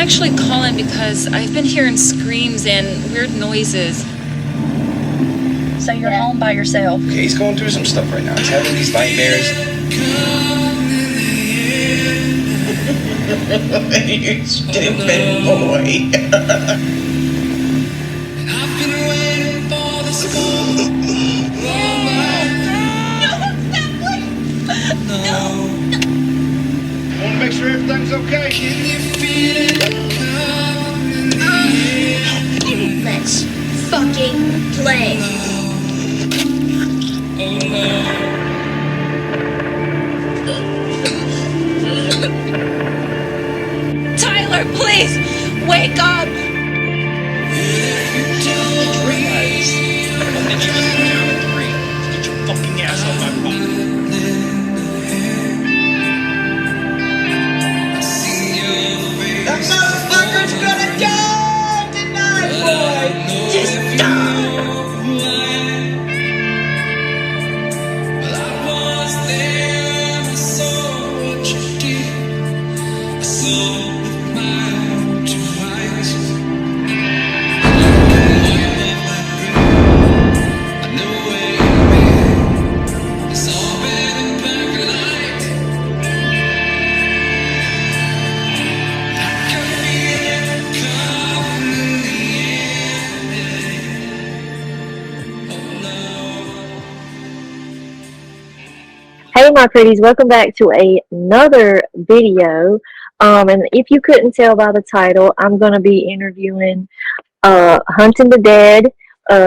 actually calling because I've been hearing screams and weird noises. So you're home by yourself? Okay, he's going through some stuff right now. He's having these nightmares. You stupid boy. No. Want to make sure everything's okay? Let's fucking play. Tyler, please, wake up! Get your fucking ass off my phone. That motherfucker's gonna die tonight, boy! Just die! Hey my pretties, welcome back to another video. And if you couldn't tell by the title, I'm going to be interviewing Hunting the Dead,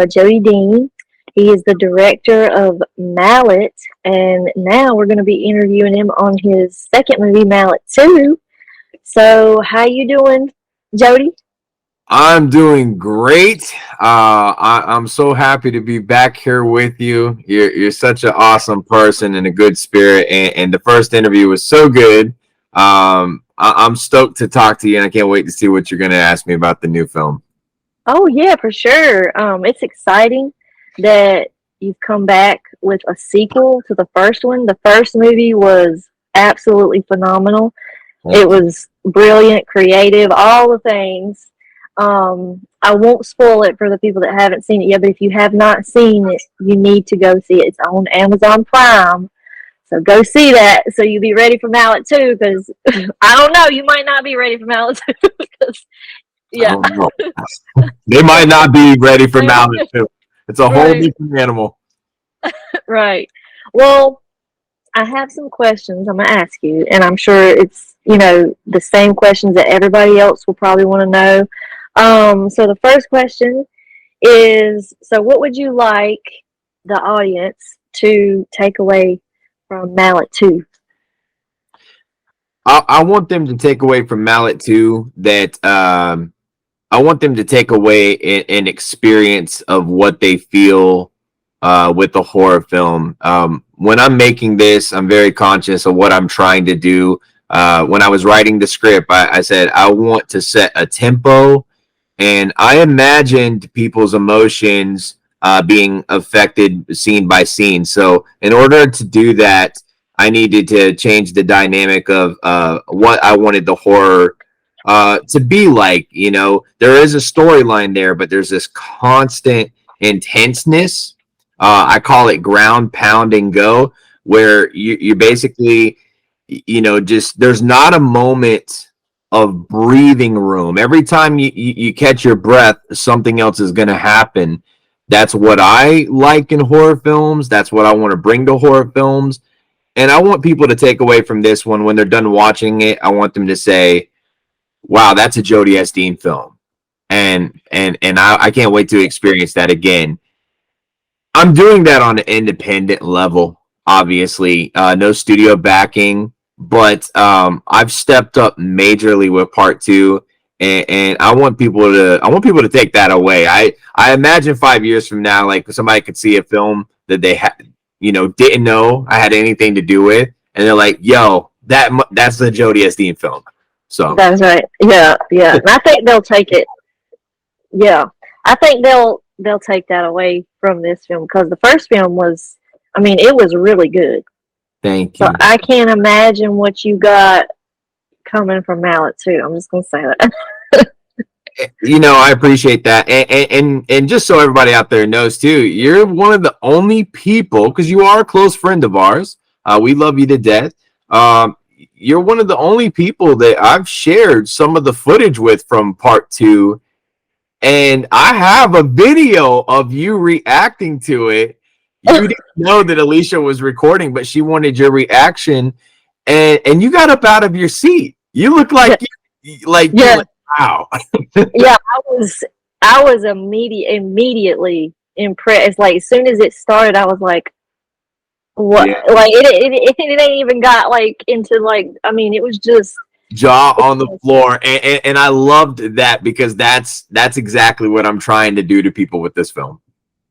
Jody Dean. He is the director of Mallet, and now we're going to be interviewing him on his second movie, Mallet 2. So, how you doing, Jody? I'm doing great. I'm so happy to be back here with you. You're such an awesome person and a good spirit. And the first interview was so good. I'm stoked to talk to you, and I can't wait to see what you're going to ask me about the new film. Oh, yeah, for sure. It's exciting that you've come back with a sequel to the first one. The first movie was absolutely phenomenal. It was brilliant, creative, all the things. I won't spoil it for the people that haven't seen it yet, but if you have not seen it, you need to go see it. It's on Amazon Prime. So go see that so you'll be ready for Mallet 2, because I don't know, you might not be ready for Mallet 2. Because, yeah. They might not be ready for Mallet 2. It's a whole different animal. Right. Well, I have some questions I'm going to ask you, and I'm sure it's, the same questions that everybody else will probably want to know. So the first question is, so what would you like the audience to take away from Mallet 2? I want them to take away from Mallet 2 that I want them to take away an experience of what they feel with the horror film. When I'm making this, I'm very conscious of what I'm trying to do. When I was writing the script, I said I want to set a tempo, and I imagined people's emotions being affected scene by scene. So in order to do that, I needed to change the dynamic of what I wanted the horror to be like. There is a storyline there, but there's this constant intenseness. I call it ground pound and go, where you basically, just there's not a moment of breathing room. Every time you catch your breath, something else is going to happen. That's what I like in horror films. That's what I want to bring to horror films. And I want people to take away from this one, when they're done watching it, I want them to say, wow, that's a Jody S. Dean film. And I can't wait to experience that again. I'm doing that on an independent level, obviously. No studio backing. But I've stepped up majorly with part 2, and I want people to take that away. I imagine 5 years from now, like, somebody could see a film that they didn't know I had anything to do with, and they're like, "Yo, that's the Jody S. Dean film." So that's right. Yeah. And I think they'll take it. Yeah, I think they'll take that away from this film, because the first film was, it was really good. thank you. So I can't imagine what you got coming from Mallet too. I'm just gonna say that. I appreciate that, and just so everybody out there knows too, you're one of the only people, because you are a close friend of ours. We love you to death. You're one of the only people that I've shared some of the footage with from part 2, and I have a video of you reacting to it. You didn't know that Alicia was recording, but she wanted your reaction, and you got up out of your seat. You look like wow. Yeah, I was immediately impressed. Like, as soon as it started, I was like, what? Yeah. Like, it ain't even got like into like, I mean, it was just jaw on the floor, and I loved that, because that's exactly what I'm trying to do to people with this film.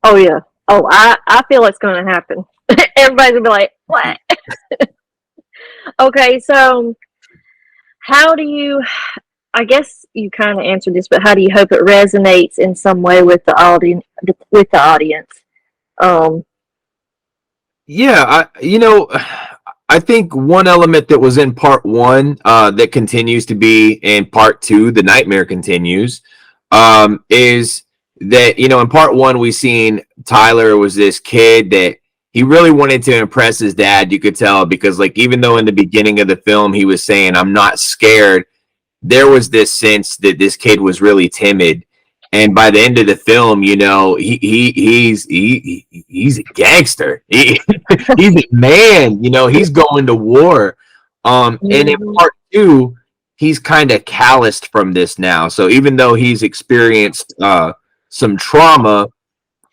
Oh yeah. Oh, I feel it's gonna happen. Everybody's gonna be like, what? Okay, so how do you, I guess you kind of answered this, but how do you hope it resonates in some way with the audience? Yeah, I think one element that was in part 1 that continues to be in part 2, the nightmare continues, is that, in part 1 we seen Tyler was this kid that he really wanted to impress his dad. You could tell, because like, even though in the beginning of the film he was saying, I'm not scared, there was this sense that this kid was really timid. And by the end of the film, he's a gangster. He's a man. He's going to war. And in part 2, he's kind of calloused from this now. So even though he's experienced some trauma,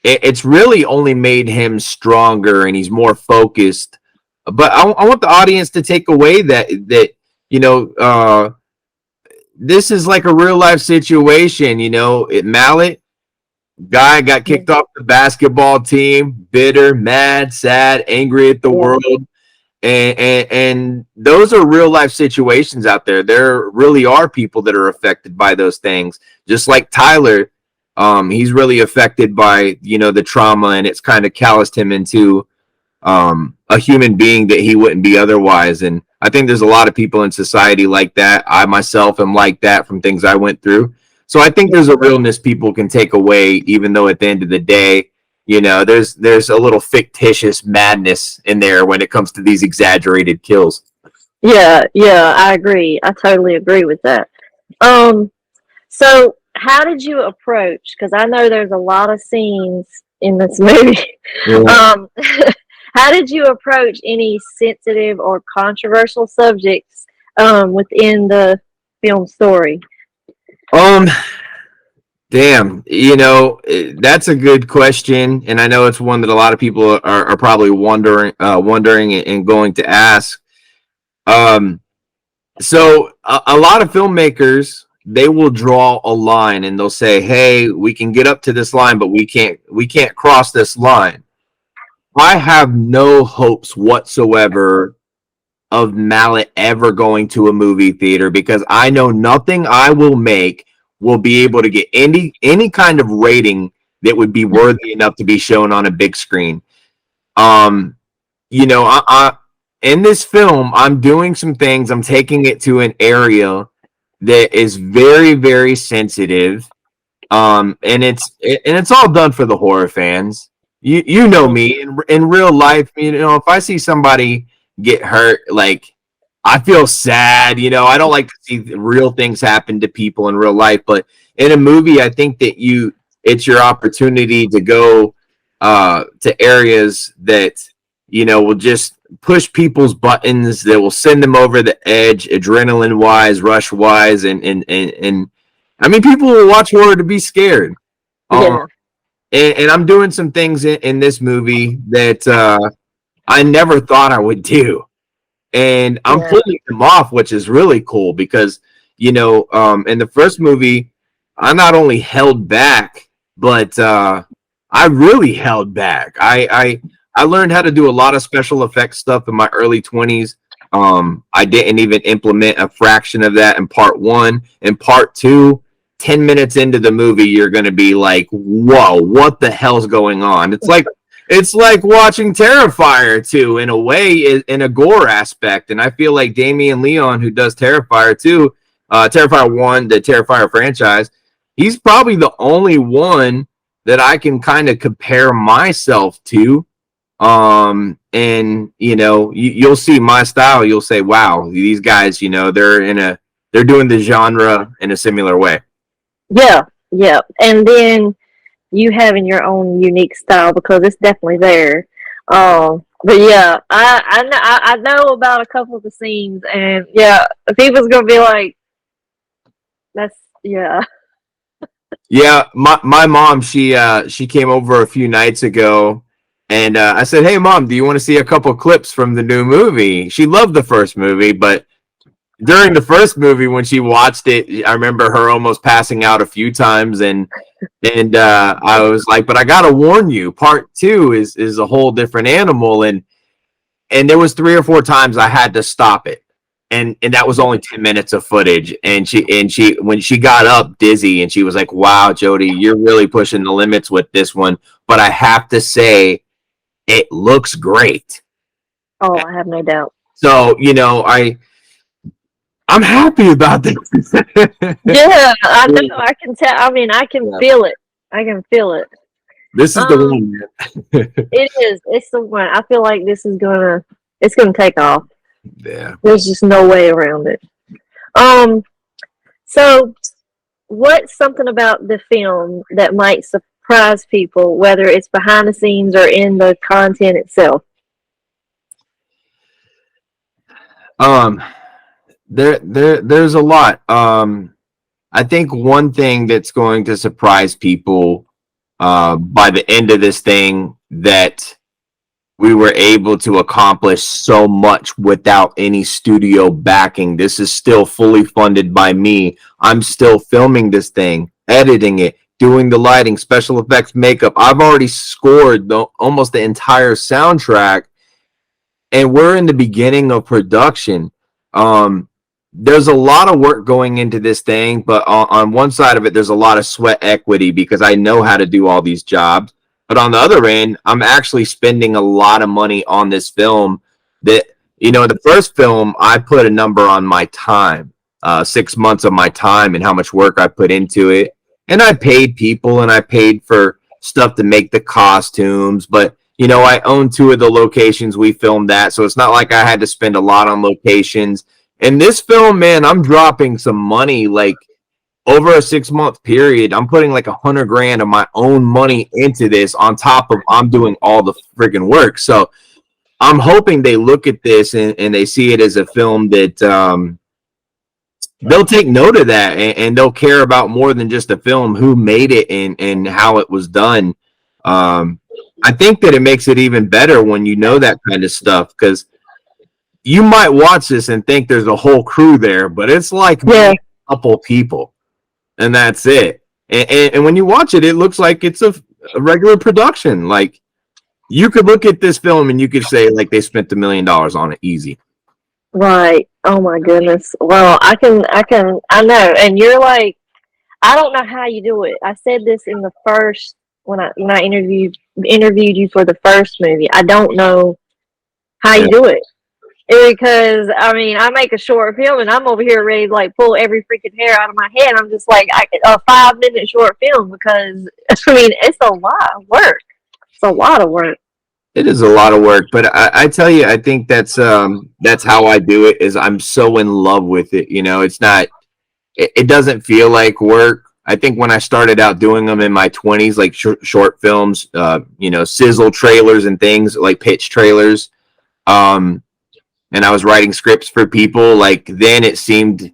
it's really only made him stronger, and he's more focused. But I want the audience to take away that this is like a real life situation. Mallet, guy got kicked off the basketball team, bitter, mad, sad, angry at the world. And those are real life situations out there. There really are people that are affected by those things. Just like Tyler, he's really affected by, the trauma, and it's kind of calloused him into a human being that he wouldn't be otherwise. And I think there's a lot of people in society like that. I myself am like that from things I went through. So I think there's a realness people can take away, even though at the end of the day, there's a little fictitious madness in there when it comes to these exaggerated kills. Yeah, I agree. I totally agree with that. So how did you approach? Because I know there's a lot of scenes in this movie. Yeah. How did you approach any sensitive or controversial subjects within the film story? Damn, that's a good question, and I know it's one that a lot of people are probably wondering and going to ask. So a lot of filmmakers, they will draw a line and they'll say, "Hey, we can get up to this line, but we can't cross this line." I have no hopes whatsoever of Mallet ever going to a movie theater, because I know nothing I will make will be able to get any kind of rating that would be worthy enough to be shown on a big screen. I in this film, I'm doing some things. I'm taking it to an area that is very, very sensitive. And it's all done for the horror fans. You know me in real life. If I see somebody get hurt, like, I feel sad. I don't like to see real things happen to people in real life. But in a movie, I think that it's your opportunity to go to areas that will just push people's buttons, that will send them over the edge, adrenaline wise, rush wise, and I mean, people will watch horror to be scared. Yeah. And I'm doing some things in this movie that I never thought I would do. And I'm pulling them off, which is really cool, because, in the first movie, I not only held back, but I really held back. I learned how to do a lot of special effects stuff in my early 20s. I didn't even implement a fraction of that in part 1. In part 2, 10 minutes into the movie, you're going to be like, whoa, what the hell's going on? It's like It's like watching Terrifier 2 in a way, in a gore aspect. And I feel like Damian Leon, who does Terrifier 2, Terrifier 1, the Terrifier franchise, he's probably the only one that I can kind of compare myself to. And you'll see my style. You'll say, wow, these guys, they're doing the genre in a similar way. Yeah, yeah. And then you having your own unique style because it's definitely there. But yeah, I know about a couple of the scenes, and yeah, people's gonna be like, "That's yeah." Yeah, my mom, she came over a few nights ago, and I said, "Hey, Mom, do you want to see a couple clips from the new movie?" She loved the first movie, but during the first movie when she watched it, I remember her almost passing out a few times, and I was like, "But I gotta warn you, part 2 is a whole different animal," and there was 3 or 4 times I had to stop it, and that was only 10 minutes of footage, and she when she got up dizzy, and she was like, "Wow, Jody, you're really pushing the limits with this one," but I have to say, it looks great. Oh, I have no doubt. So I'm happy about this. Yeah, I know. I can tell. I mean, I can feel it. I can feel it. This is the one, man. It is. It's the one. I feel like this is it's gonna take off. Yeah. There's just no way around it. So what's something about the film that might surprise people, whether it's behind the scenes or in the content itself? There's a lot. I think one thing that's going to surprise people by the end of this thing, that we were able to accomplish so much without any studio backing. This is still fully funded by me. I'm still filming this thing, editing it, doing the lighting, special effects, makeup. I've already scored almost the entire soundtrack, and we're in the beginning of production. There's a lot of work going into this thing, but on one side of it, there's a lot of sweat equity because I know how to do all these jobs. But on the other end, I'm actually spending a lot of money on this film that, the first film, I put a number on my time, 6 months of my time and how much work I put into it. And I paid people and I paid for stuff to make the costumes. But, I own 2 of the locations we filmed at. So it's not like I had to spend a lot on locations. In this film, man, I'm dropping some money, like over a 6-month period. I'm putting like $100,000 of my own money into this on top of I'm doing all the friggin' work. So I'm hoping they look at this and they see it as a film that they'll take note of that and they'll care about more than just a film, who made it and how it was done. I think that it makes it even better when you know that kind of stuff, because you might watch this and think there's a whole crew there, but it's like a couple people, and that's it. And when you watch it, it looks like it's a regular production. Like, you could look at this film and you could say, like, they spent $1 million on it easy. Right. Oh my goodness. Well, I know. And you're like, I don't know how you do it. I said this in the first, when I interviewed you for the first movie. I don't know how you do it. Because I make a short film and I'm over here ready to like pull every freaking hair out of my head. I'm just like, a 5-minute short film, because it's a lot of work. It's a lot of work. It is a lot of work, but I tell you, I think that's how I do it. Is I'm so in love with it. It's not. It doesn't feel like work. I think when I started out doing them in my 20s, like short films, sizzle trailers and things like pitch trailers. And I was writing scripts for people, like, then it seemed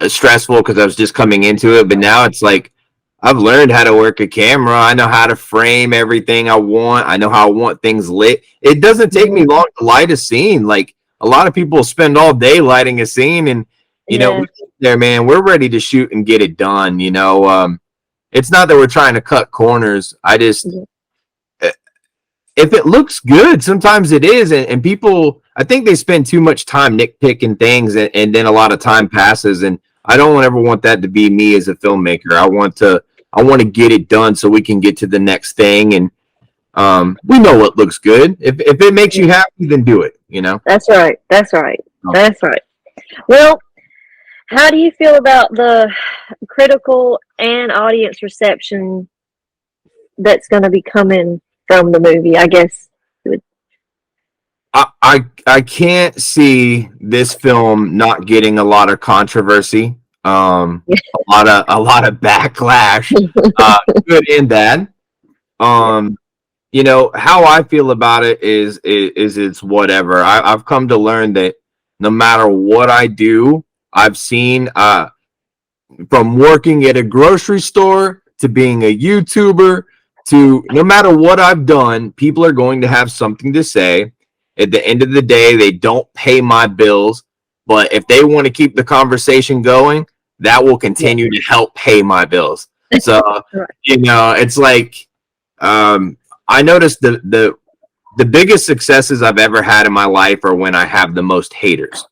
stressful because I was just coming into it. But now it's like, I've learned how to work a camera. I know how to frame everything I want. I know how I want things lit. It doesn't take me long to light a scene. Like, a lot of people spend all day lighting a scene, and, there, man, we're ready to shoot and get it done. It's not that we're trying to cut corners. If it looks good, sometimes it is. And people, I think they spend too much time nitpicking things, and then a lot of time passes. And I don't ever want that to be me as a filmmaker. I want to get it done so we can get to the next thing. And We know what looks good. If it makes you happy, then do it. You know. That's right. That's right. That's right. Well, how do you feel about the critical and audience reception that's going to be coming from the movie? I guess. I can't see this film not getting a lot of controversy, a lot of backlash, good and bad. You know how I feel about it is it's whatever. I've come to learn that no matter what I do, I've seen from working at a grocery store to being a YouTuber to no matter what I've done, people are going to have something to say. At the end of the day, they don't pay my bills, but if they want to keep the conversation going, that will continue to help pay my bills. So, you know, it's like I noticed the biggest successes I've ever had in my life are when I have the most haters.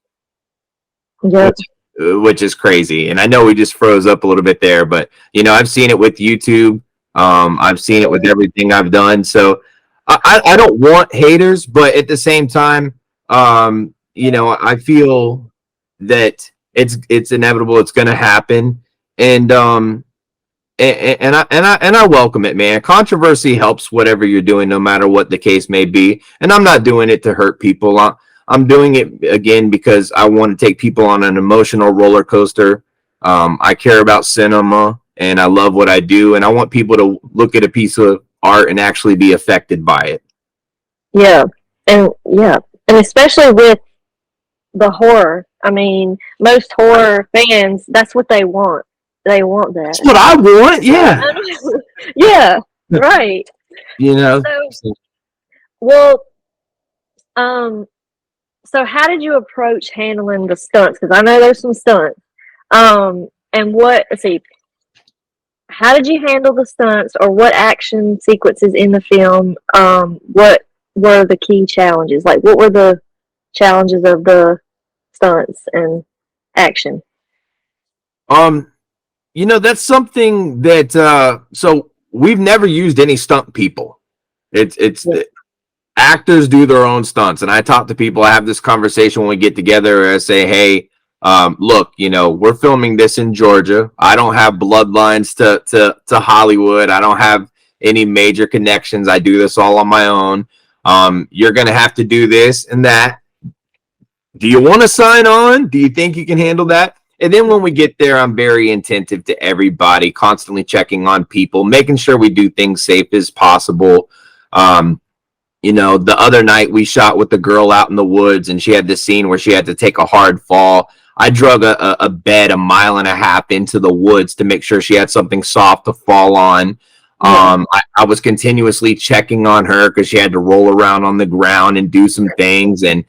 Yep. Which is crazy. And I know we just froze up a little bit there, but you know, I've seen it with YouTube. I've seen it with everything I've done. So I don't want haters, but at the same time, you know, I feel that it's inevitable. It's going to happen. And I welcome it, man. Controversy helps whatever you're doing, no matter what the case may be. And I'm not doing it to hurt people. I'm doing it again because I want to take people on an emotional roller coaster. I care about cinema and I love what I do, and I want people to look at a piece of art and actually be affected by it. Yeah, and especially with the horror. I mean, most horror fans, that's what they want. They want that. That's what I want. Yeah. Yeah. Right. You know. So, well, so how did you approach handling the stunts? Because I know there's some stunts. And let's see, how did you handle the stunts, or what action sequences in the film? What were the key challenges? Like, what were the challenges of the stunts and action? You know, that's something that so we've never used any stunt people. It's actors do their own stunts, and I talk to people. I have this conversation when we get together. I say, hey, look, you know, we're filming this in Georgia. I don't have bloodlines to Hollywood. I don't have any major connections. I do this all on my own. You're gonna have to do this and that. Do you want to sign on? Do you think you can handle that? And then when we get there, I'm very attentive to everybody, constantly checking on people, making sure we do things safe as possible. You know, the other night we shot with the girl out in the woods, and she had this scene where she had to take a hard fall. I drug a bed 1.5 miles into the woods to make sure she had something soft to fall on. I was continuously checking on her because she had to roll around on the ground and do some things. And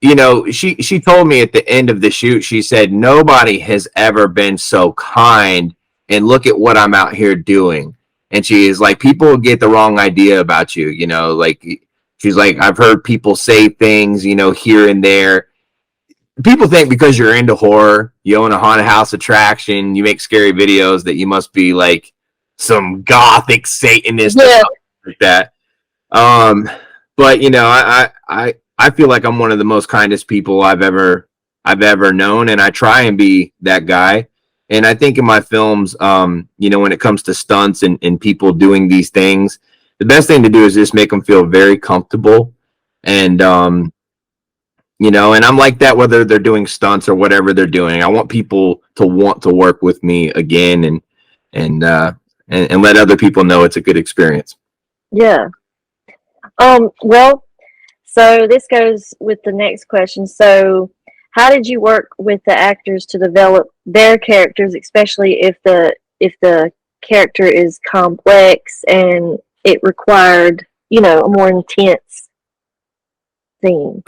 you know, she told me at the end of the shoot, she said, nobody has ever been so kind, and look at what I'm out here doing. And she is like, people get the wrong idea about you, you know, like she's like, I've heard people say things, you know, here and there. People think because you're into horror, you own a haunted house attraction, you make scary videos, that you must be like some gothic Satanist or something like that. But you know, I feel like I'm one of the most kindest people I've ever known, and I try and be that guy. And I think in my films, you know, when it comes to stunts and people doing these things, the best thing to do is just make them feel very comfortable. And, you know, and I'm like that whether they're doing stunts or whatever they're doing. I want people to want to work with me again and let other people know it's a good experience. Yeah. Well, so this goes with the next question. So, how did you work with the actors to develop their characters, especially if the character is complex and it required, you know, a more intense scene?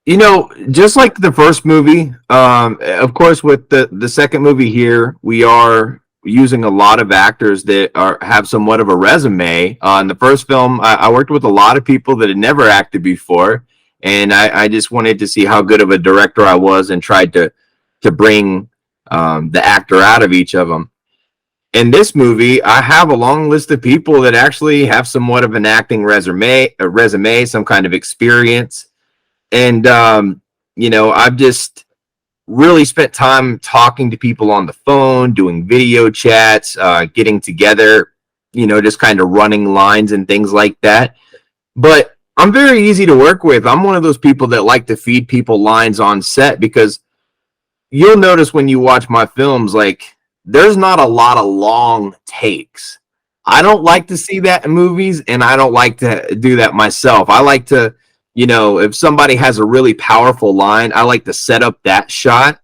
You know, just like the first movie, of course, with the second movie here, we are using a lot of actors that have somewhat of a resume. In the first film, I worked with a lot of people that had never acted before. And I just wanted to see how good of a director I was, and tried to bring the actor out of each of them. in this movie, I have a long list of people that actually have somewhat of an acting resume, some kind of experience. And, I've just really spent time talking to people on the phone, doing video chats, getting together, just kind of running lines and things like that. But I'm very easy to work with. I'm one of those people that like to feed people lines on set, because you'll notice when you watch my films, like, there's not a lot of long takes. I don't like to see that in movies, and I don't like to do that myself. I like to, if somebody has a really powerful line, I like to set up that shot.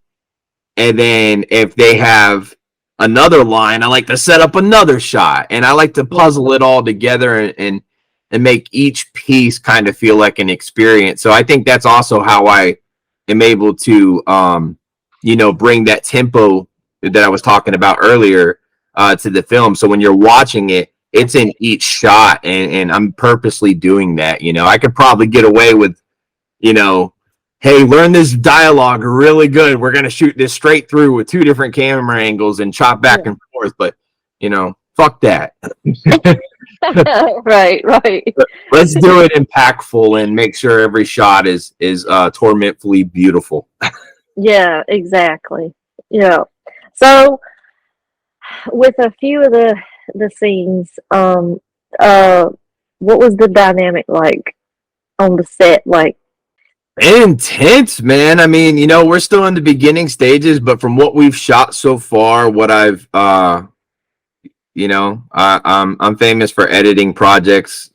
And then if they have another line, I like to set up another shot. And I like to puzzle it all together and make each piece kind of feel like an experience. So I think that's also how I am able to, bring that tempo that I was talking about earlier to the film. So when you're watching it, it's in each shot, and I'm purposely doing that. I could probably get away with, hey, learn this dialogue really good. We're going to shoot this straight through with 2 different camera angles and chop back and forth. But, fuck that. Right. Let's do it impactful and make sure every shot is tormentfully beautiful. Yeah, exactly. Yeah. So with a few of the scenes, what was the dynamic like on the set? Like, intense, man. I mean, we're still in the beginning stages, but from what we've shot so far, what I've I'm famous for editing projects,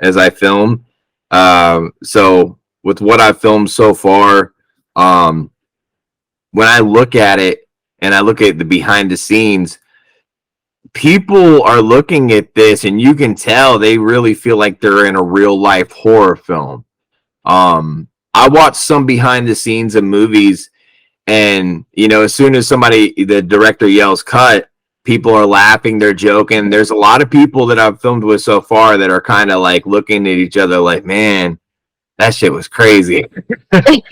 as I film. So with what I've filmed so far, when I look at it and I look at the behind the scenes, people are looking at this and you can tell they really feel like they're in a real life horror film. I watched some behind the scenes of movies, and as soon as the director yells cut, people are laughing, they're joking. There's a lot of people that I've filmed with so far that are kind of like looking at each other like, man, that shit was crazy. Like,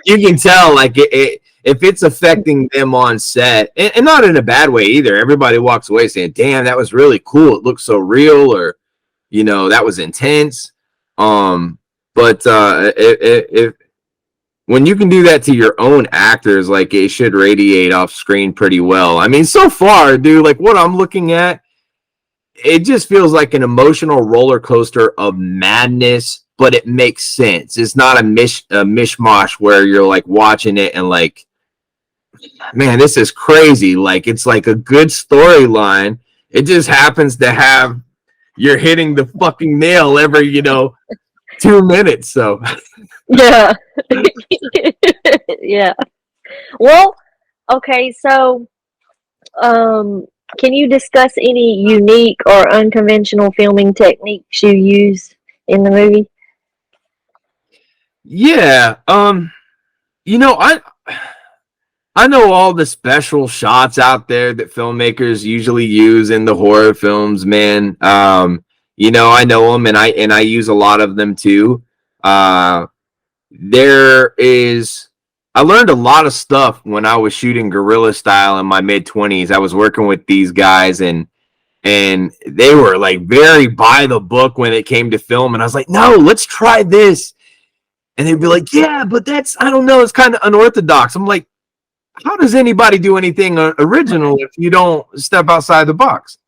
you can tell, like, if it's affecting them on set, and not in a bad way either. Everybody walks away saying, damn, that was really cool. It looks so real, or, that was intense. But if when you can do that to your own actors, like, it should radiate off screen pretty well. I mean, so far, dude, like, what I'm looking at, it just feels like an emotional roller coaster of madness, but it makes sense. It's not a mishmash where you're like watching it and like, man, this is crazy. Like, it's like a good storyline. It just happens to have you're hitting the fucking nail every 2 minutes. So yeah. Yeah. Well, okay, so can you discuss any unique or unconventional filming techniques you use in the movie? yeah, I know all the special shots out there that filmmakers usually use in the horror films, man. I know them, and I use a lot of them too. I learned a lot of stuff when I was shooting guerrilla style in my mid-20s. I was working with these guys, and they were like very by the book when it came to film, and I was like, no, let's try this. And they'd be like, yeah, but I don't know, it's kind of unorthodox. I'm like, how does anybody do anything original if you don't step outside the box?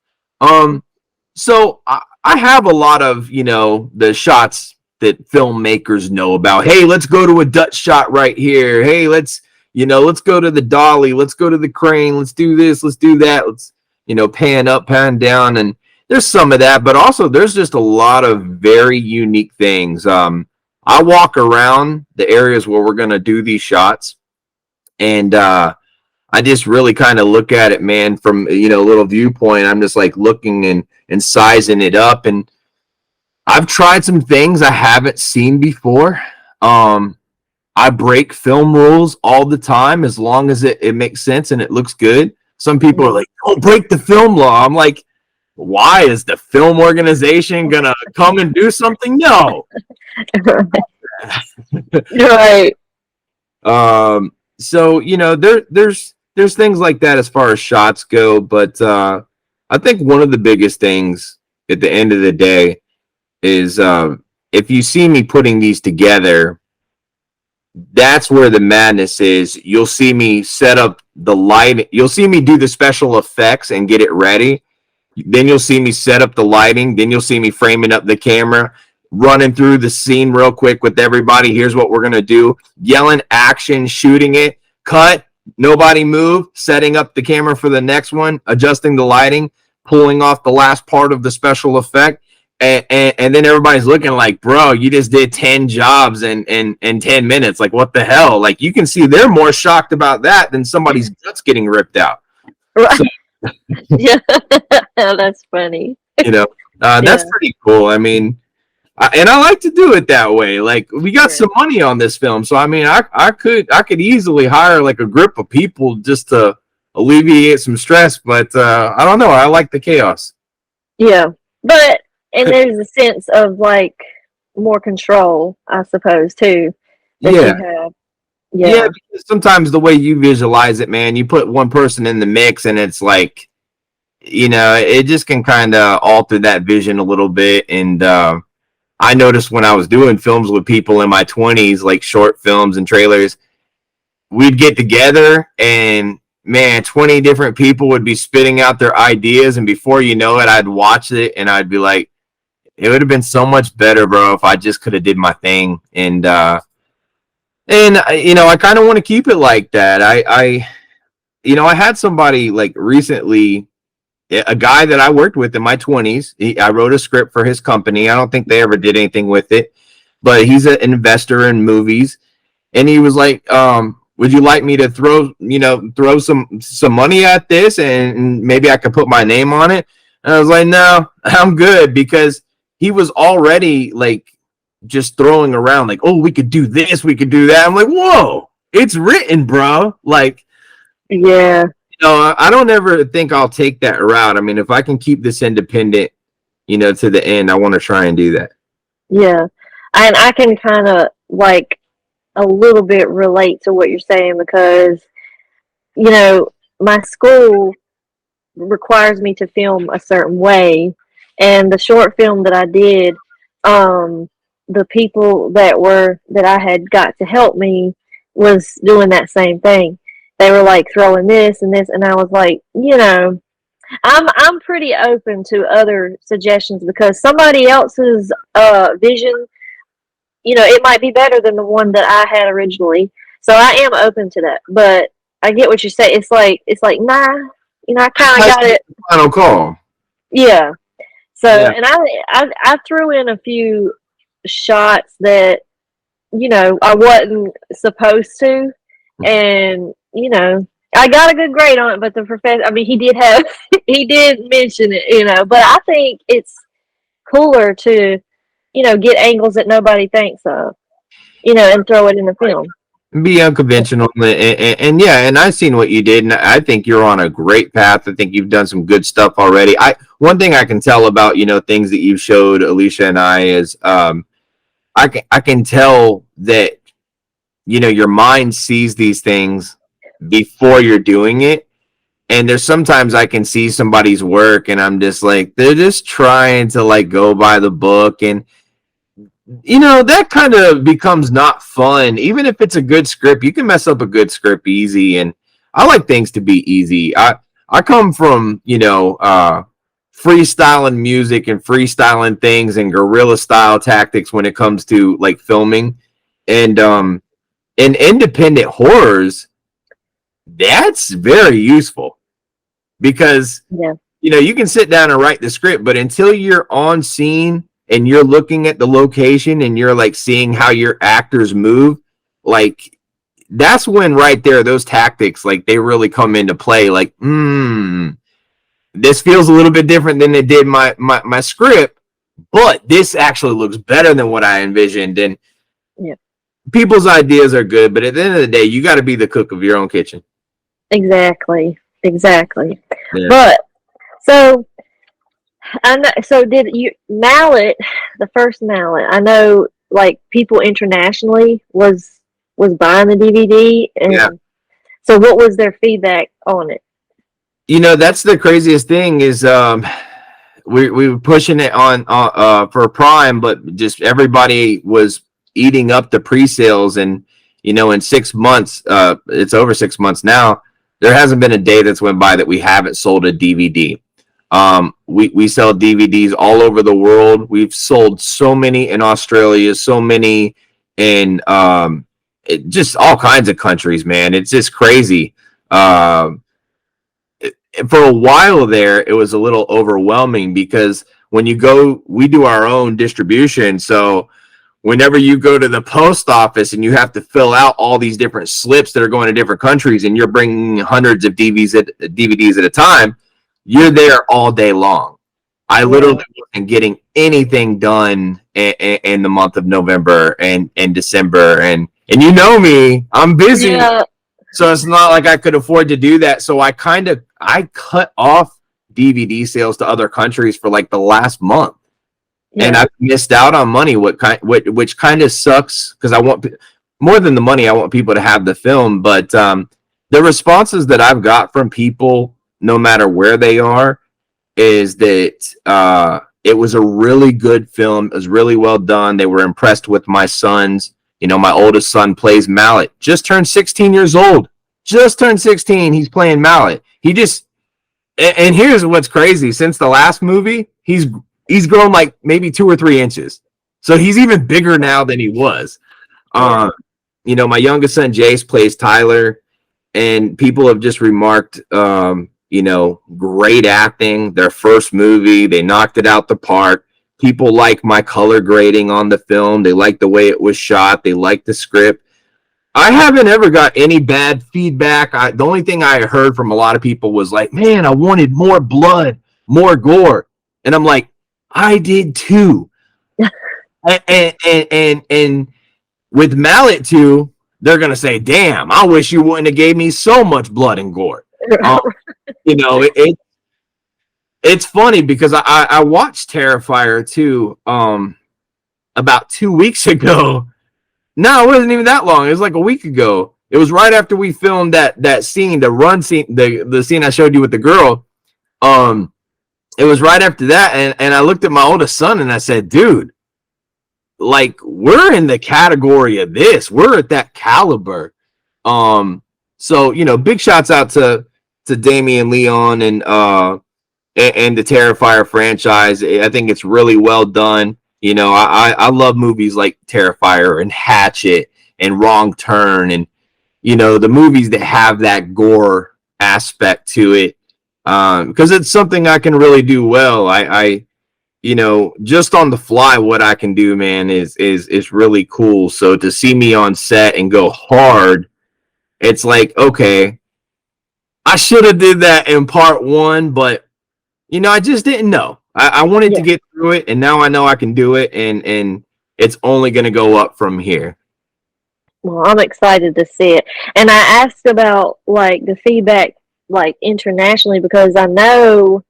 So I have a lot of, the shots that filmmakers know about. Hey, let's go to a Dutch shot right here. Hey, let's go to the dolly. Let's go to the crane. Let's do this. Let's do that. Let's, pan up, pan down. And there's some of that, but also there's just a lot of very unique things. I walk around the areas where we're going to do these shots, and I just really kind of look at it, man, from, a little viewpoint. I'm just like looking and sizing it up. And I've tried some things I haven't seen before. I break film rules all the time as long as it makes sense and it looks good. Some people are like, don't break the film law. I'm like, why? Is the film organization going to come and do something? No. Right. So, there's there's things like that as far as shots go, but I think one of the biggest things at the end of the day is if you see me putting these together, that's where the madness is. You'll see me set up the light. You'll see me do the special effects and get it ready. Then you'll see me set up the lighting. Then you'll see me framing up the camera, running through the scene real quick with everybody. Here's what we're going to do. Yelling action, shooting it, cut, nobody move, setting up the camera for the next one, adjusting the lighting, pulling off the last part of the special effect. And then everybody's looking like, bro, you just did 10 jobs in 10 minutes. Like, what the hell? Like, you can see they're more shocked about that than somebody's guts getting ripped out. Right. So, Yeah, that's funny. That's pretty cool. I mean, I like to do it that way. Like, we got some money on this film, so I mean, I could easily hire like a group of people just to alleviate some stress. But I don't know. I like the chaos. Yeah, but and there's a sense of like more control, I suppose, too. That you have. Yeah, because sometimes the way you visualize it, man, you put one person in the mix and it's like, it just can kind of alter that vision a little bit. And I noticed when I was doing films with people in my 20s, like short films and trailers, we'd get together and, man, 20 different people would be spitting out their ideas. And before you know it, I'd watch it and I'd be like, it would have been so much better, bro, if I just could have did my thing. And I kind of want to keep it like that. I had somebody like recently, a guy that I worked with in my 20s. I wrote a script for his company. I don't think they ever did anything with it, but he's an investor in movies. And he was like, would you like me to throw some money at this and maybe I could put my name on it? And I was like, no, I'm good, because he was already like just throwing around like, oh, we could do this, we could do that. I'm like, whoa, it's written, bro. Like, yeah. I don't ever think I'll take that route. I mean, if I can keep this independent, to the end, I want to try and do that. Yeah. And I can kind of like a little bit relate to what you're saying because, my school requires me to film a certain way. And the short film that I did, the people that I had got to help me was doing that same thing. They were like throwing this and this, and I was like, I'm pretty open to other suggestions because somebody else's vision, it might be better than the one that I had originally. So I am open to that. But I get what you say. It's like nah, I kind of got it. Final call. Yeah. So and I threw in a few shots that I wasn't supposed to, and I got a good grade on it. But the professor, I mean, he did mention it, but I think it's cooler to get angles that nobody thinks of, and throw it in the film. Be unconventional, and I've seen what you did, and I think you're on a great path. I think you've done some good stuff already. One thing I can tell about things that you've showed Alicia and I is I can tell that your mind sees these things before you're doing it, and there's sometimes I can see somebody's work and I'm just like, they're just trying to like go by the book, and that kind of becomes not fun. Even if it's a good script, you can mess up a good script easy, and I like things to be easy. I come from freestyling music and freestyling things and guerrilla style tactics when it comes to like filming, and in independent horrors, that's very useful because you can sit down and write the script, but until you're on scene and you're looking at the location and you're like seeing how your actors move, like that's when right there, those tactics, like they really come into play. Like, this feels a little bit different than it did my script, but this actually looks better than what I envisioned. And people's ideas are good, but at the end of the day, you got to be the cook of your own kitchen. Exactly. Yeah. But so did you Mallet, the first Mallet? I know like people internationally was buying the DVD, and So what was their feedback on it? You know, that's the craziest thing is we were pushing it on for Prime, but just everybody was eating up the pre-sales, and you know, in 6 months, it's over 6 months now. There hasn't been a day that's went by that we haven't sold a DVD. We sell DVDs all over the world. We've sold so many in Australia, so many in just all kinds of countries, man. It's just crazy. For a while there, it was a little overwhelming because when you go, we do our own distribution. So whenever you go to the post office and you have to fill out all these different slips that are going to different countries, and you're bringing hundreds of DVDs at a time, you're there all day long. I literally wasn't getting anything done in the month of November and December, and you know me, I'm busy. Yeah. So it's not like I could afford to do that. So I cut off DVD sales to other countries for like the last month. And I've missed out on money, which kind of sucks, because I want more than the money. I want people to have the film, but the responses that I've got from people, no matter where they are, is that it was a really good film. It was really well done. They were impressed with my sons. You know, my oldest son plays Mallet. Just turned 16 years old. Just turned 16. He's playing Mallet. And here's what's crazy. Since the last movie, he's grown like maybe 2 or 3 inches. So he's even bigger now than he was. You know, my youngest son, Jace, plays Tyler. And people have just remarked, you know, great acting. Their first movie, they knocked it out the park. People like my color grading on the film. They like the way it was shot. They like the script. I haven't ever got any bad feedback. The only thing I heard from a lot of people was like, man, I wanted more blood, more gore. And I'm like, I did too. and with Mallet too, they're going to say, damn, I wish you wouldn't have gave me so much blood and gore. You know, it's funny because I watched Terrifier too about 2 weeks ago. No, it wasn't even that long. It was like a week ago. It was right after we filmed that scene, the run scene, the scene I showed you with the girl. It was right after that, and I looked at my oldest son and I said, dude, like, we're in the category of this. We're at that caliber. So, you know, big shouts out to Damian Leon and the Terrifier franchise. I think it's really well done. You know, I love movies like Terrifier and Hatchet and Wrong Turn, and you know, the movies that have that gore aspect to it, because it's something I can really do well. I you know, just on the fly, what I can do, man, is really cool. So to see me on set and go hard, it's like, okay, I should have did that in part 1, but you know, I just didn't know. I wanted to get through it, and now I know I can do it, and it's only going to go up from here. Well, I'm excited to see it. And I asked about like the feedback like internationally, because I know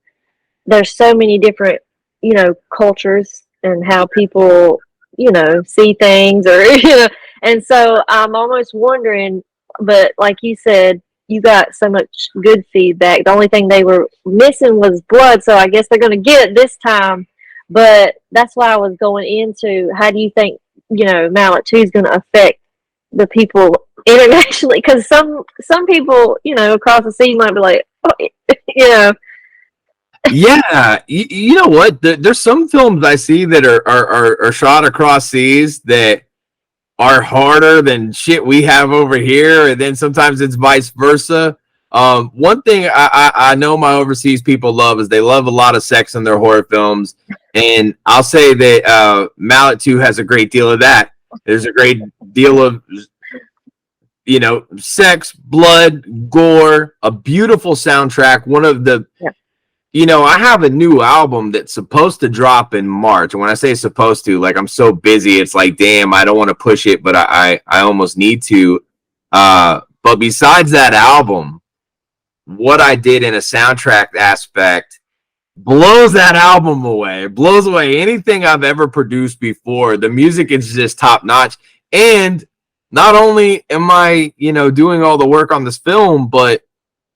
there's so many different, you know, cultures and how people, you know, see things, or you know, and so I'm almost wondering, but like you said, you got so much good feedback. The only thing they were missing was blood, so I guess they're going to get it this time. But that's why I was going into, how do you think, you know, Mallet 2 is going to affect the people internationally? Because some people, you know, across the sea might be like, oh, you know. Yeah, you know what? There's some films I see that are shot across seas that are harder than shit we have over here, and then sometimes it's vice versa. One thing I know my overseas people love is they love a lot of sex in their horror films, and I'll say that Mallet 2 has a great deal of that. There's a great deal of, you know, sex, blood, gore, a beautiful soundtrack. One of the, you know, I have a new album that's supposed to drop in March. And when I say supposed to, like, I'm so busy, it's like, damn, I don't want to push it, but I almost need to. But besides that album, what I did in a soundtrack aspect blows that album away. It blows away anything I've ever produced before. The music is just top notch. And not only am I, doing all the work on this film, but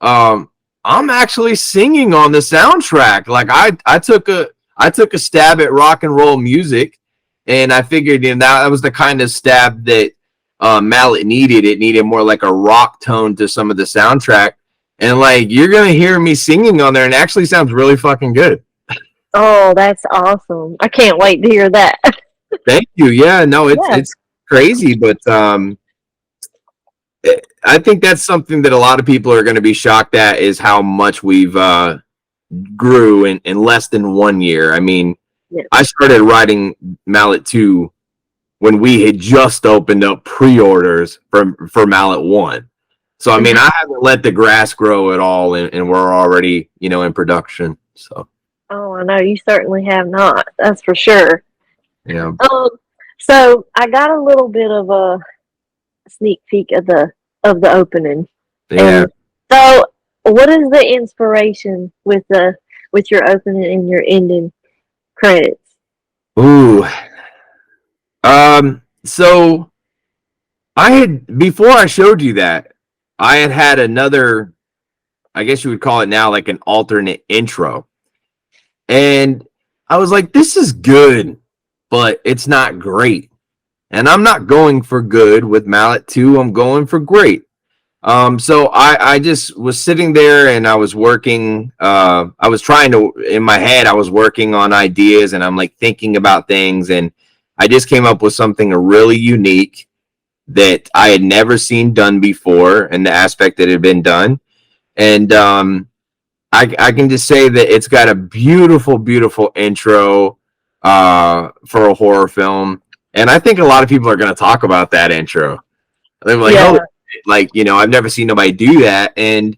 I'm actually singing on the soundtrack. Like I took a stab at rock and roll music, and I figured that was the kind of stab that Mallet needed. It needed more like a rock tone to some of the soundtrack, and like you're gonna hear me singing on there, and it actually sounds really fucking good. Oh, that's awesome! I can't wait to hear that. Thank you. Yeah, no, it's crazy, but I think that's something that a lot of people are going to be shocked at is how much we've grew in less than 1 year. I mean, I started writing Mallet 2 when we had just opened up pre-orders for Mallet 1. So, I mean, I haven't let the grass grow at all, and we're already, in production. So. Oh, I know you certainly have not. That's for sure. Yeah. So I got a little bit of a sneak peek of the opening. Yeah. And so, what is the inspiration with your opening and your ending credits? Ooh. So before I showed you that, I had another, I guess you would call it now like an alternate intro. And I was like, this is good, but it's not great. And I'm not going for good with Mallet 2. I'm going for great. So I just was sitting there and I was working. I was trying to, in my head, I was working on ideas and I'm like thinking about things. And I just came up with something really unique that I had never seen done before in the aspect that it had been done. And I can just say that it's got a beautiful, beautiful intro for a horror film. And I think a lot of people are going to talk about that intro. They're like, oh, like, I've never seen nobody do that. And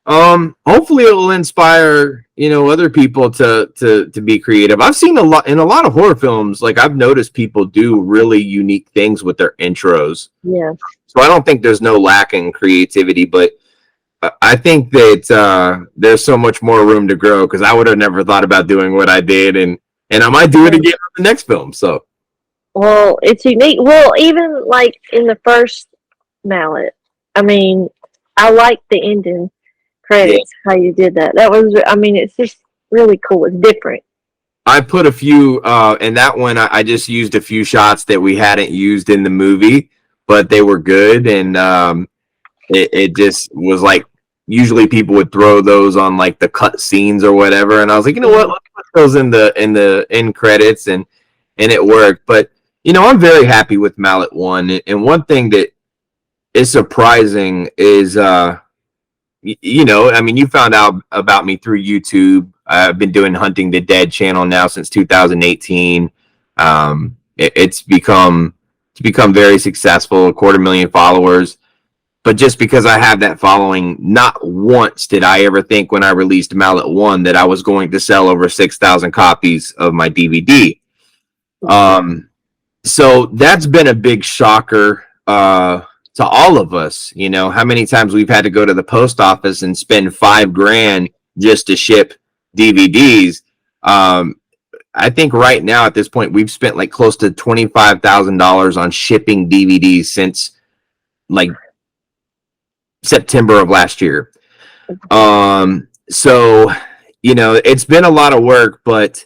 hopefully it will inspire, other people to be creative. I've seen in a lot of horror films, like I've noticed people do really unique things with their intros. Yeah. So I don't think there's no lack in creativity, but I think that there's so much more room to grow because I would have never thought about doing what I did, and I might do it again on the next film. So, well, it's unique. Well, even like in the first Mallet, I mean, I like the ending credits how you did that. That was, I mean, it's just really cool. It's different. I put a few in that one. I just used a few shots that we hadn't used in the movie, but they were good, and it just was like usually people would throw those on like the cut scenes or whatever, and I was like, you know what, let's put those in the end credits, and it worked. But I'm very happy with Mallet 1, and one thing that is surprising is I mean, you found out about me through YouTube. I've been doing Hunting the Dead channel now since 2018. It's become very successful, 250,000 followers. But just because I have that following, not once did I ever think when I released Mallet 1 that I was going to sell over 6,000 copies of my DVD. So that's been a big shocker to all of us. How many times we've had to go to the post office and spend $5,000 just to ship DVDs. I think right now at this point we've spent like close to $25,000 on shipping DVDs since like September of last year. So it's been a lot of work, but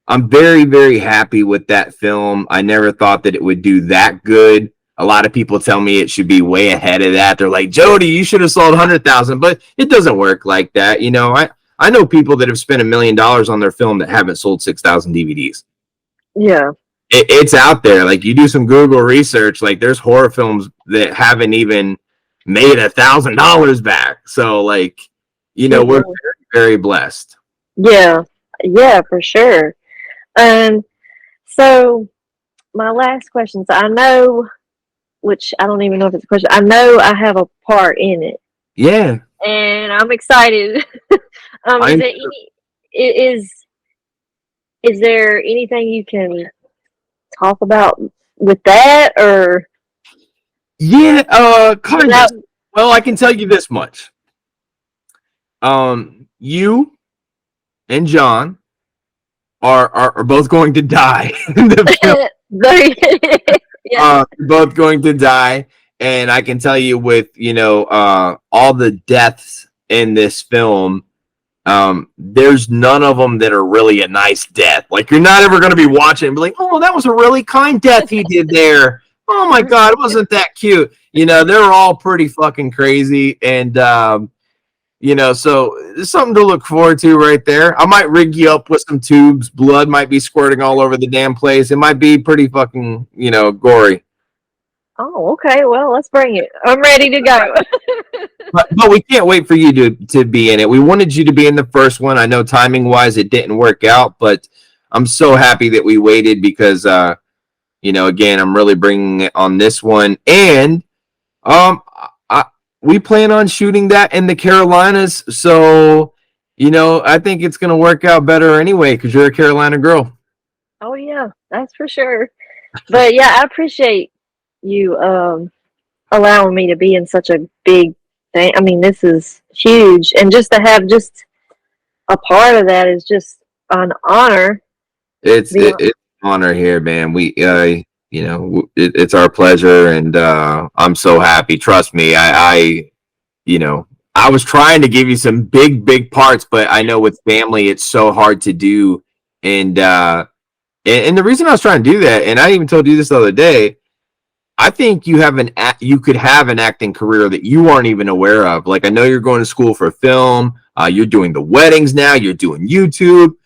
I'm very, very happy with that film. I never thought that it would do that good. A lot of people tell me it should be way ahead of that. They're like, Jody, you should have sold 100,000, but it doesn't work like that. I know people that have spent $1 million on their film that haven't sold 6,000 DVDs. Yeah. It's out there. Like you do some Google research, like there's horror films that haven't even made $1,000 back. So like, we're very, very blessed. Yeah, for sure. So my last question. So I know, which I don't even know if it's a question. I know I have a part in it. Yeah. And I'm excited. Is there anything you can talk about with that, or? Yeah, kind of. Well, I can tell you this much. You and John are both going to die in the film. Yeah. Both going to die, And I can tell you with, all the deaths in this film, there's none of them that are really a nice death. Like, you're not ever going to be watching and be like, oh, that was a really kind death he did there. Oh my God, wasn't that cute? They're all pretty fucking crazy. And, so there's something to look forward to right there. I might rig you up with some tubes. Blood might be squirting all over the damn place. It might be pretty fucking, gory. Oh, okay. Well, let's bring it. I'm ready to go. But we can't wait for you to be in it. We wanted you to be in the first one. I know timing wise it didn't work out, but I'm so happy that we waited because, again, I'm really bringing it on this one. And we plan on shooting that in the Carolinas. So, I think it's going to work out better anyway because you're a Carolina girl. Oh, yeah, that's for sure. But, yeah, I appreciate you allowing me to be in such a big thing. I mean, this is huge. And just to have just a part of that is just an honor. It's an honor here, man. We it's our pleasure, and I'm so happy. Trust me, I was trying to give you some big parts, but I know with family it's so hard to do. And the reason I was trying to do that, and I even told you this the other day, I think you could have an acting career that you aren't even aware of. Like, I know you're going to school for film, you're doing the weddings now, you're doing YouTube.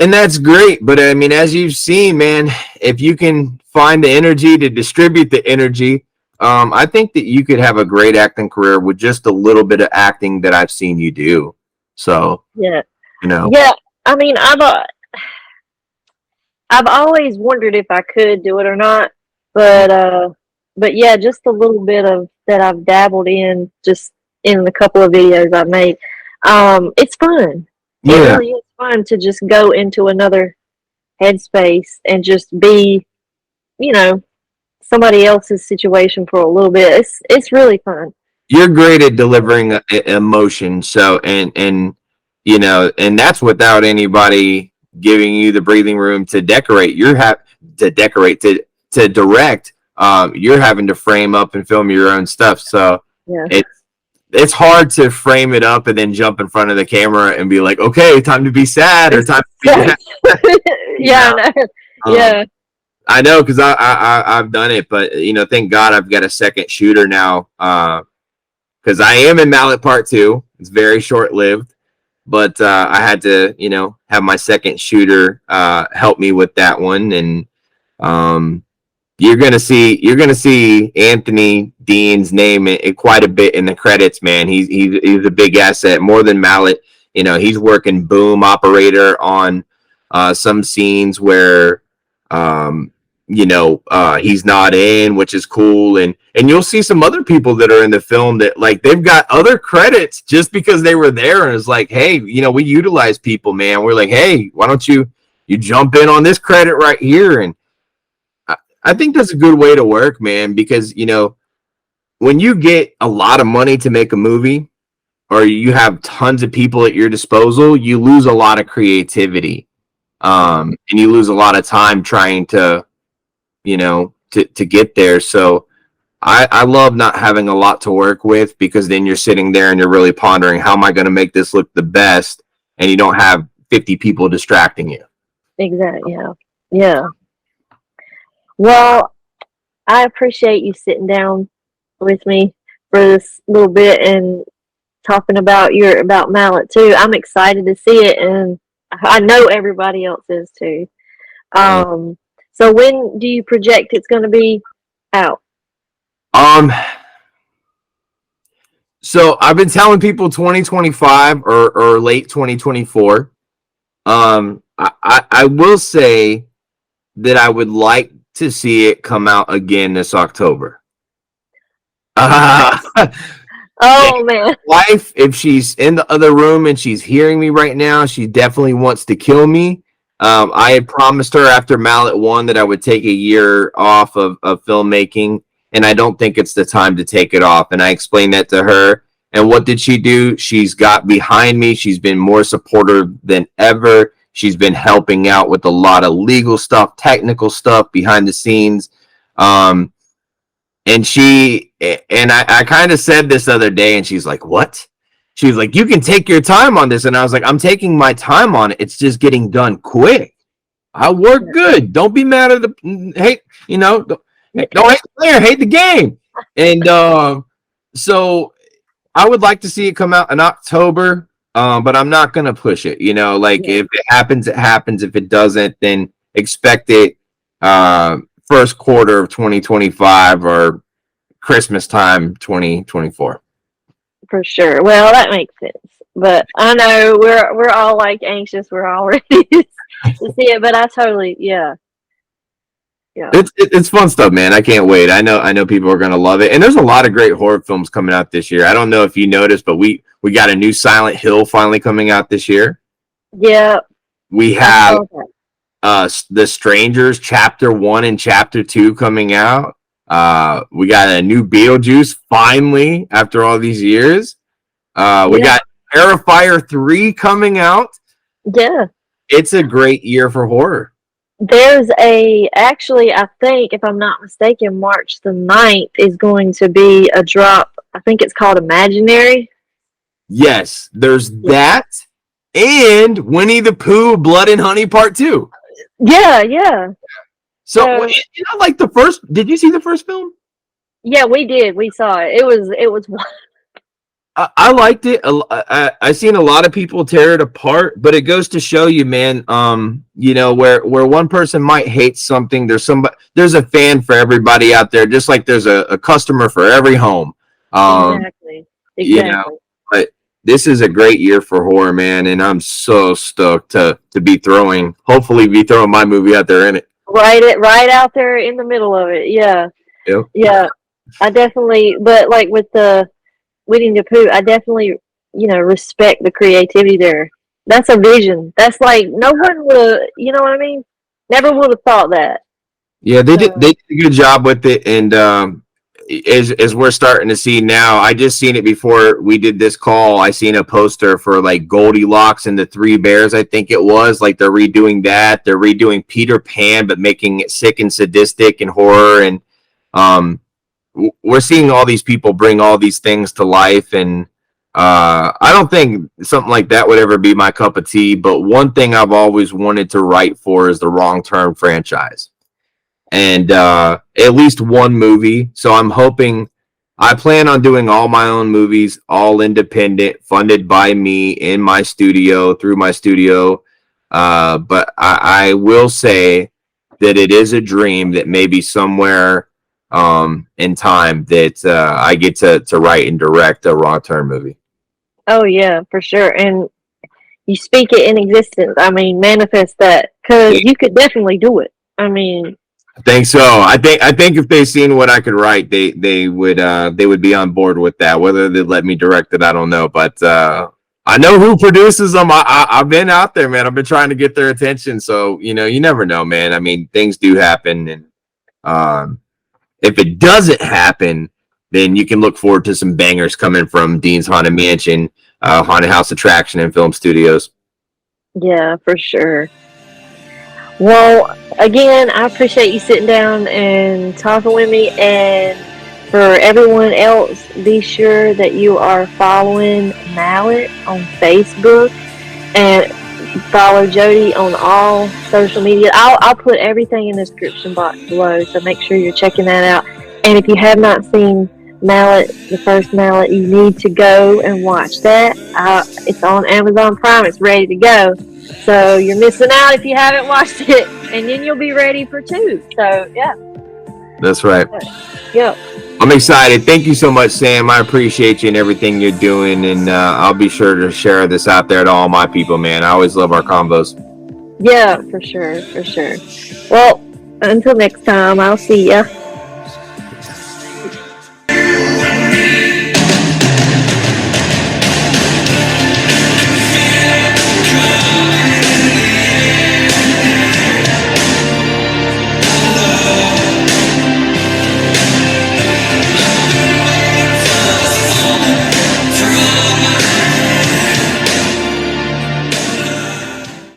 And that's great, but I mean, as you've seen, man, if you can find the energy to distribute the energy, I think that you could have a great acting career with just a little bit of acting that I've seen you do. So, yeah. Yeah, I mean, I've always wondered if I could do it or not, but yeah, just a little bit of that I've dabbled in just in the couple of videos I've made. It's fun. Yeah. It really is fun to just go into another headspace and just be, somebody else's situation for a little bit. It's really fun. You're great at delivering emotion. So, and that's without anybody giving you the breathing room to decorate. To direct. You're having to frame up and film your own stuff. So yeah. It's hard to frame it up and then jump in front of the camera and be like, okay, time to be sad or time to be happy. Yeah, I know. Yeah. I know, because I've done it, but thank God I've got a second shooter now. Because I am in Mallet Part 2. It's very short lived, but I had to, have my second shooter help me with that one. And you're gonna see Anthony Dean's name quite a bit in the credits, man. He's a big asset, more than Mallet. He's working boom operator on some scenes where he's not in, which is cool. And you'll see some other people that are in the film that, like, they've got other credits just because they were there. And it's like, hey, we utilize people, man. We're like, hey, why don't you jump in on this credit right here? And I think that's a good way to work, man, because, when you get a lot of money to make a movie or you have tons of people at your disposal, you lose a lot of creativity. And you lose a lot of time trying to, to get there. So I love not having a lot to work with, because then you're sitting there and you're really pondering, how am I going to make this look the best? And you don't have 50 people distracting you. Exactly. Yeah. Yeah. Well, I appreciate you sitting down with me for this little bit and talking about Mallet too. I'm excited to see it, and I know everybody else is too. So when do you project it's going to be out? So I've been telling people 2025 or late 2024. I will say that I would like to see it come out again this October. Oh man. Wife, if she's in the other room and she's hearing me right now, she definitely wants to kill me. I had promised her after Mallet 1 that I would take a year off of filmmaking, and I don't think it's the time to take it off. And I explained that to her. And what did she do? She's got behind me. She's been more supportive than ever. She's been helping out with a lot of legal stuff, technical stuff behind the scenes. And and I kind of said this other day, and she's like, "What?" She's like, "You can take your time on this," and I was like, "I'm taking my time on it. It's just getting done quick. I work good. Don't be mad at the hate. Don't hate the player, hate the game." And so I would like to see it come out in October, but I'm not gonna push it. If it happens, it happens. If it doesn't, then expect it first quarter of 2025 or Christmas time 2024. For sure. Well, that makes sense. But I know we're all like anxious. We're all ready to see it. But I totally, yeah. It's fun stuff, man. I can't wait. I know people are gonna love it. And there's a lot of great horror films coming out this year. I don't know if you noticed, but we got a new Silent Hill finally coming out this year. Yeah. We have The Strangers Chapter 1 and Chapter 2 coming out. We got a new Beetlejuice finally after all these years. We got Terrifier 3 coming out. Yeah. It's a great year for horror. There's actually, I think, if I'm not mistaken, March the 9th is going to be a drop. I think it's called Imaginary. Yes, there's that. And Winnie the Pooh, Blood and Honey Part 2. Yeah. So like the first, did you see the first film? Yeah, we did. We saw it. It was I liked it. I seen a lot of people tear it apart, but it goes to show you, man. Where one person might hate something, there's a fan for everybody out there, just like there's a customer for every home. Exactly. But this is a great year for horror, man, and I'm so stoked to hopefully be throwing my movie out there in it. Right out there in the middle of it. Yeah. Yep. Yeah. I definitely, but like with the Winnie the Pooh, I definitely, respect the creativity there. That's a vision. That's like no one would, you know what I mean? Never would have thought that. Yeah, they did a good job with it, and as we're starting to see now, I just seen it before we did this call. I seen a poster for like Goldilocks and the Three Bears, I think it was. Like they're redoing that. They're redoing Peter Pan, but making it sick and sadistic and horror. And we're seeing all these people bring all these things to life. And I don't think something like that would ever be my cup of tea. But one thing I've always wanted to write for is the Wrong Turn franchise. And at least one movie. So I plan on doing all my own movies, all independent, funded by me in my studio, through my studio. But I will say that it is a dream that maybe somewhere in time that I get to write and direct a Wrong Turn movie. Oh yeah, for sure. And you speak it in existence. I mean, manifest that, because you could definitely do it. I mean, I think so. I think if they seen what I could write, they would be on board with that. Whether they let me direct it, I don't know. But I know who produces them. I've been out there, man. I've been trying to get their attention. So you never know, man. I mean, things do happen, and if it doesn't happen, then you can look forward to some bangers coming from Dean's Haunted Mansion, Haunted House Attraction, and Film Studios. Yeah, for sure. Well, again, I appreciate you sitting down and talking with me. And for everyone else, be sure that you are following Mallet on Facebook and follow Jody on all social media. I'll put everything in the description box below, so make sure you're checking that out. And if you have not seen Mallet, the first Mallet, you need to go and watch that. It's on Amazon Prime. It's ready to go. So you're missing out if you haven't watched it, and then you'll be ready for 2. So yeah. That's right. Yep. I'm excited. Thank you so much, Sam. I appreciate you and everything you're doing, and I'll be sure to share this out there to all my people, man. I always love our combos. Yeah, for sure. Well, until next time, I'll see ya.